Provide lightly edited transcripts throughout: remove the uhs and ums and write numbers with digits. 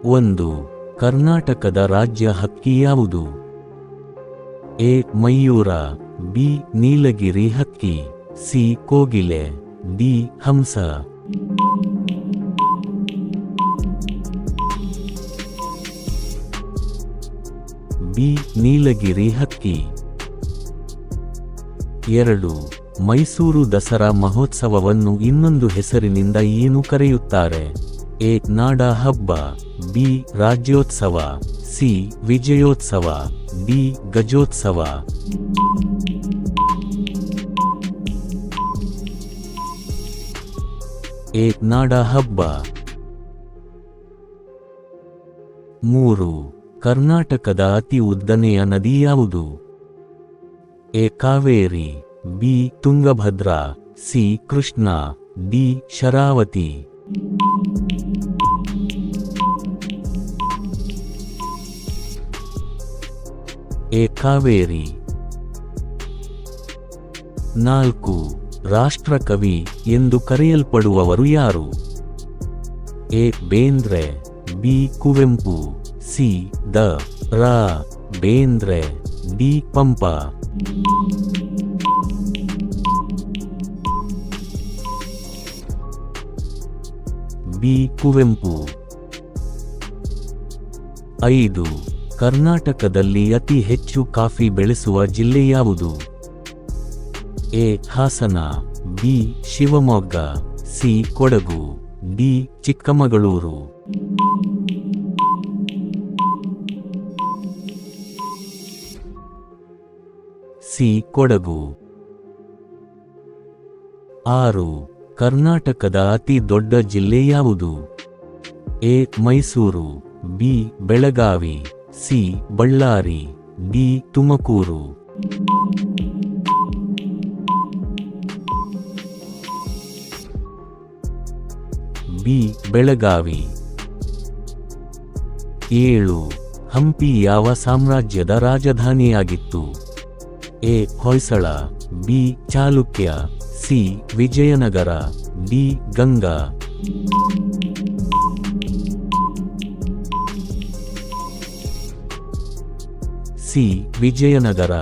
ಒಂದು. ಕರ್ನಾಟಕದ ರಾಜ್ಯ ಹಕ್ಕಿ ಯಾವುದು? ಎ. ಮಯೂರ, ಬಿ. ನೀಲಗಿರಿ ಹಕ್ಕಿ, ಸಿ. ಕೋಗಿಲೆ, ಡಿ. ಹಂಸ. ಬಿ. ನೀಲಗಿರಿ ಹಕ್ಕಿ. 2. ಮೈಸೂರು ದಸರಾ ಮಹೋತ್ಸವವನ್ನು ಇನ್ನೊಂದು ಹೆಸರಿನಿಂದ ಏನು ಕರೆಯುತ್ತಾರೆ? ಎ. ನಾಡ ಹಬ್ಬ, ಬಿ. ರಾಜ್ಯೋತ್ಸವ, ಸಿ. ವಿಜಯೋತ್ಸವ, ಡಿ. ಗಜೋತ್ಸವ. ಎ. ನಾಡ ಹಬ್ಬ. 3. ಕರ್ನಾಟಕದ ಅತಿ ಉದ್ದನೆಯ ನದಿ ಯಾವುದು? A. Kaveri, B. Tungabhadra, C. Krishna, D. Sharavati. A. Kaveri. 4. ರಾಷ್ಟ್ರಕವಿ ಎಂದು ಕರೆಯಲ್ಪಡುವವರು ಯಾರು? A. Bendre, B. Kuvempu, C. Da. Ra. Bendre, D. Pampa. B. Kuvempu. 5. ಕರ್ನಾಟಕದಲ್ಲಿ ಅತಿ ಹೆಚ್ಚು ಕಾಫಿ ಬೆಳೆಸುವ ಜಿಲ್ಲೆ ಯಾವುದು? A. Hassan, B. Shivamogga, C. Kodagu, D. Chikkamagaluru. C. Kodagu. 6. ಕರ್ನಾಟಕದ ಅತಿ ದೊಡ್ಡ ಜಿಲ್ಲೆ ಯಾವುದು? A. Mysuru, B. Belagavi, C. Ballari, D. Tumakuru. B. Belagavi. 7. Hampi ಯಾವ ಸಾಮ್ರಾಜ್ಯದ ರಾಜಧಾನಿಯಾಗಿತ್ತು? A. Hoysala, B. Chalukya, C. Vijayanagara, D. Ganga. C. Vijayanagara.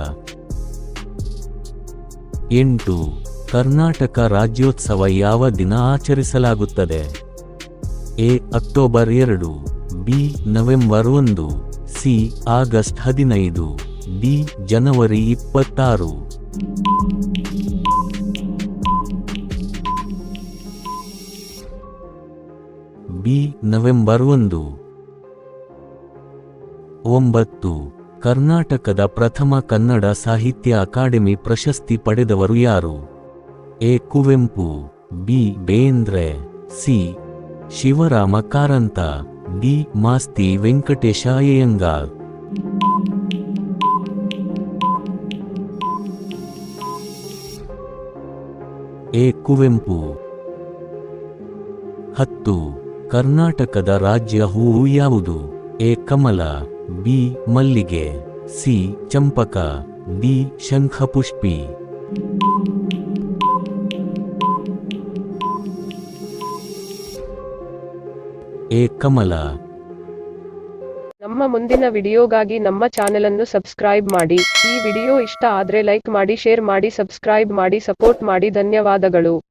8. Karnataka Rajyotsava ಯಾವ ದಿನ ಆಚರಿಸಲಾಗುತ್ತದೆ? A. October 2, B. November 1, C. August 15, D. ಜನವರಿ 26. ಬಿ. ನವೆಂಬರ್ 1. 9. ಕರ್ನಾಟಕದ ಪ್ರಥಮ ಕನ್ನಡ ಸಾಹಿತ್ಯ ಅಕಾಡೆಮಿ ಪ್ರಶಸ್ತಿ ಪಡೆದವರು ಯಾರು? A. Kuvempu, B. Bendre, C. Shivarama Karanth, D. Masti Venkatesha Iyengar. A. Kuvempu. 10. ಕರ್ನಾಟಕದ ರಾಜ್ಯ ಹೂವು ಯಾವುದು? ಎ. ಕಮಲ, ಬಿ. ಮಲ್ಲಿಗೆ, ಸಿ. ಚಂಪಕ, ಡಿ. ಶಂಖಪುಷ್ಪಿ. ಎ. ಕಮಲ. ನಮ್ಮ ಮುಂದಿನ ವಿಡಿಯೋಗಾಗಿ ನಮ್ಮ ಚಾನೆಲನ್ನು ಸಬ್ಸ್ಕ್ರೈಬ್ ಮಾಡಿ. ಈ ವಿಡಿಯೋ ಇಷ್ಟ ಆದ್ರೆ ಲೈಕ್ ಮಾಡಿ, ಶೇರ್ ಮಾಡಿ, ಸಬ್ಸ್ಕ್ರೈಬ್ ಮಾಡಿ, ಸಪೋರ್ಟ್ ಮಾಡಿ. ಧನ್ಯವಾದಗಳು.